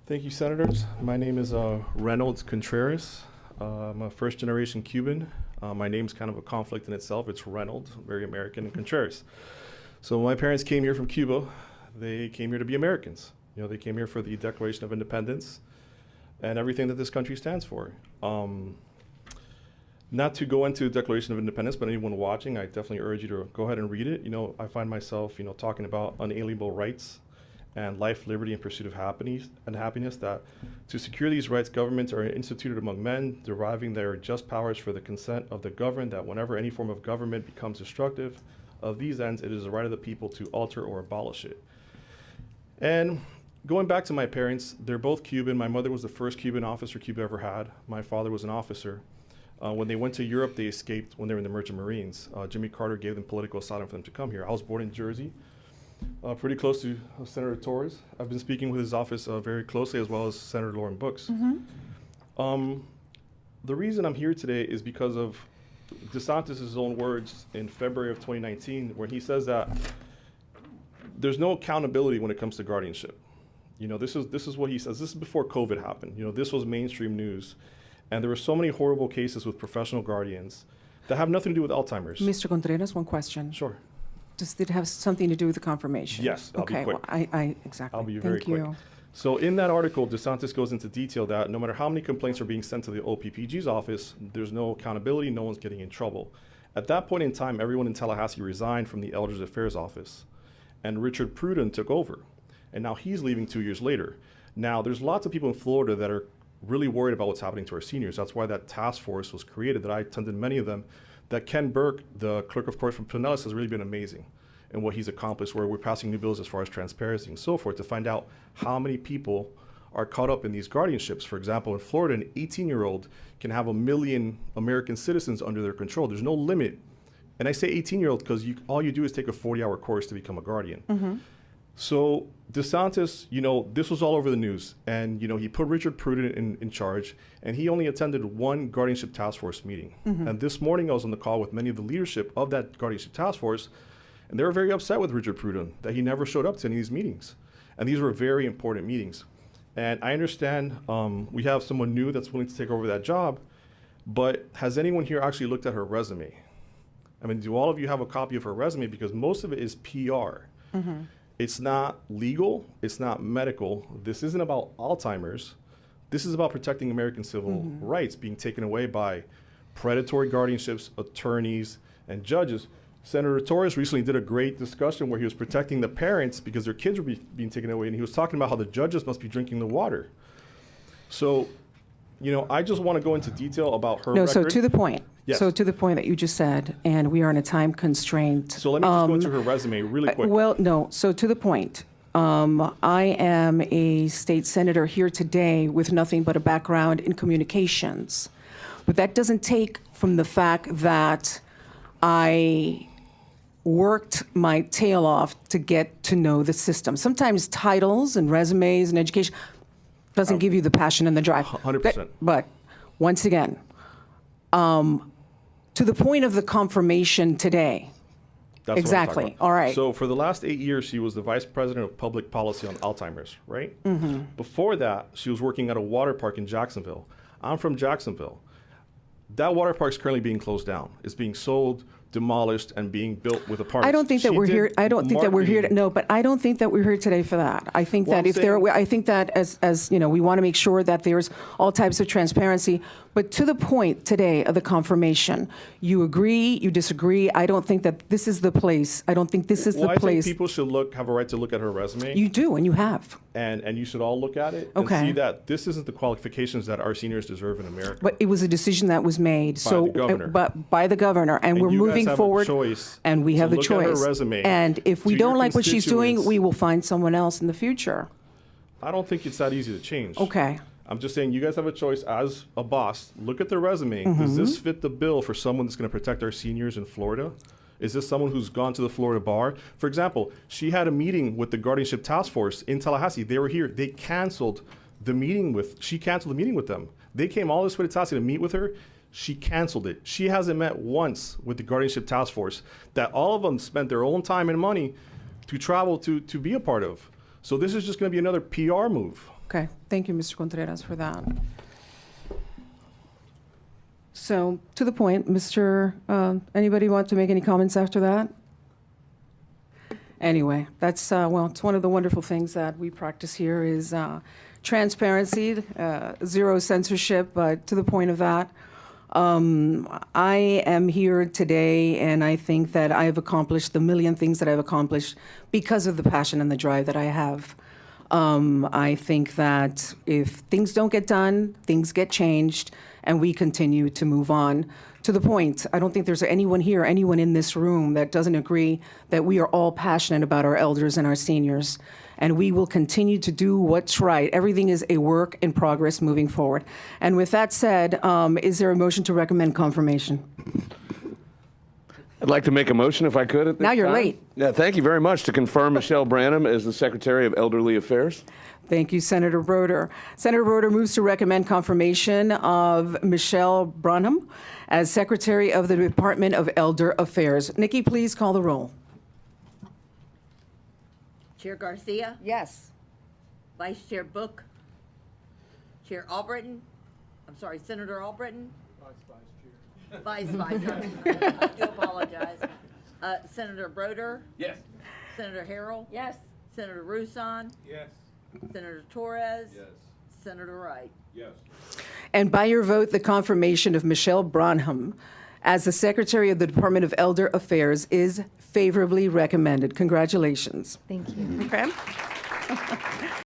Thank you, Senators. My name is Reynolds Contreras. I'm a first-generation Cuban. My name's kind of a conflict in itself. It's Reynolds, very American, and Contreras. So when my parents came here from Cuba, they came here to be Americans. You know, they came here for the Declaration of Independence and everything that this country stands for. Not to go into the Declaration of Independence, but anyone watching, I definitely urge you to go ahead and read it. You know, I find myself, you know, talking about unalienable rights and life, liberty, and pursuit of happiness, that to secure these rights, governments are instituted among men, deriving their just powers for the consent of the governed, that whenever any form of government becomes destructive of these ends, it is the right of the people to alter or abolish it. And going back to my parents, they're both Cuban. My mother was the first Cuban officer Cuba ever had. My father was an officer. When they went to Europe, they escaped when they were in the Merchant Marines. Jimmy Carter gave them political asylum for them to come here. I was born in Jersey, pretty close to Senator Torres. I've been speaking with his office very closely, as well as Senator Lauren Brooks. The reason I'm here today is because of DeSantis' own words in February of 2019, where he says that there's no accountability when it comes to guardianship. You know, this is what he says. This is before COVID happened. You know, this was mainstream news. And there were so many horrible cases with professional guardians that have nothing to do with Alzheimer's. Mr. Contreras, one question. Sure. Does it have something to do with the confirmation? Yes, I'll be quick. Well, exactly. I'll be very quick. So in that article, DeSantis goes into detail that no matter how many complaints are being sent to the OPPG's office, there's no accountability, no one's getting in trouble. At that point in time, everyone in Tallahassee resigned from the Elders Affairs office, and Richard Prudom took over. And now he's leaving 2 years later. Now, there's lots of people in Florida that are really worried about what's happening to our seniors. That's why that task force was created, that I attended many of them. That Ken Burke, the clerk of court from Pinellas, has really been amazing in what he's accomplished, where we're passing new bills as far as transparency and so forth to find out how many people are caught up in these guardianships. For example, in Florida, an 18-year-old can have 1 million American citizens under their control. There's no limit. And I say 18-year-old because all you do is take a 40-hour course to become a guardian. So DeSantis, you know, this was all over the news, and, you know, he put Richard Prudom in charge, and he only attended one guardianship task force meeting. And this morning I was on the call with many of the leadership of that guardianship task force, and they were very upset with Richard Prudom that he never showed up to any of these meetings. And these were very important meetings. And I understand we have someone new that's willing to take over that job, but has anyone here actually looked at her resume? I mean, do all of you have a copy of her resume? Because most of it is PR. It's not legal, it's not medical. This isn't about Alzheimer's. This is about protecting American civil rights being taken away by predatory guardianships, attorneys, and judges. Senator Torres recently did a great discussion where he was protecting the parents because their kids were being taken away, and he was talking about how the judges must be drinking the water. So, you know, I just want to go into detail about her record. So to the point. Yes. So to the point that you just said, and we are in a time constraint. So let me just go into her resume really quick. Well, no, so to the point. I am a state senator here today with nothing but a background in communications. But that doesn't take from the fact that I worked my tail off to get to know the system. Sometimes titles and resumes and education doesn't give you the passion and the drive. 100%. But once again, to the point of the confirmation today. That's exactly. What I'm talking about. All right. So for the last 8 years, she was the vice president of public policy on Alzheimer's, right? Before that, she was working at a water park in Jacksonville. I'm from Jacksonville. That water park is currently being closed down. It's being sold, demolished, and being built with apartments. I don't think that we're here. I don't think that we're here. No, but I don't think that we're here today for that. I think that if there, I think that as you know, we want to make sure that there's all types of transparency. But to the point today of the confirmation, you agree, you disagree. I don't think that this is the place. I don't think this is the place. I think people should have a right to look at her resume. You do, and you have. And you should all look at it and see that this isn't the qualifications that our seniors deserve in America. But it was a decision that was made. By the governor. But by the governor, and we're moving forward. And we have the choice. Look at her resume. And if we don't like what she's doing, we will find someone else in the future. I don't think it's that easy to change. Okay. I'm just saying you guys have a choice as a boss. Look at their resume. Does this fit the bill for someone that's going to protect our seniors in Florida? Is this someone who's gone to the Florida bar? For example, she had a meeting with the Guardianship Task Force in Tallahassee. They were here. They canceled the meeting she canceled the meeting with them. They came all this way to Tallahassee to meet with her. She canceled it. She hasn't met once with the Guardianship Task Force that all of them spent their own time and money to travel to be a part of. So this is just going to be another PR move. Okay, thank you, Mr. Contreras, for that. So, to the point, anybody want to make any comments after that? Anyway, that's, well, it's one of the wonderful things that we practice here is transparency, zero censorship, but to the point of that, I am here today, and I think that I have accomplished the million things that I've accomplished because of the passion and the drive that I have. I think that if things don't get done, things get changed, and we continue to move on. To the point, I don't think there's anyone here, anyone in this room that doesn't agree that we are all passionate about our elders and our seniors, and we will continue to do what's right. Everything is a work in progress moving forward. And with that said, is there a motion to recommend confirmation? I'd like to make a motion if I could at this Now you're time. late. Yeah, thank you very much to confirm Michelle Branham as the Secretary of Elderly Affairs. Thank you, Senator Broder. Senator Broder moves to recommend confirmation of Michelle Brunham as Secretary of the Department of Elder Affairs. Nikki, please call the roll. Chair Garcia, Yes. Vice Chair Book, Chair Albritton, I'm sorry, Senator Albritton. Vice Chair. I do apologize. Senator Broder, Yes. Senator Harrell. Yes. Senator Rusan, Yes. Senator Torres. Yes. Senator Wright. Yes. And by your vote, the confirmation of Michelle Brunham as the Secretary of the Department of Elder Affairs is favorably recommended. Congratulations. Thank you. Okay?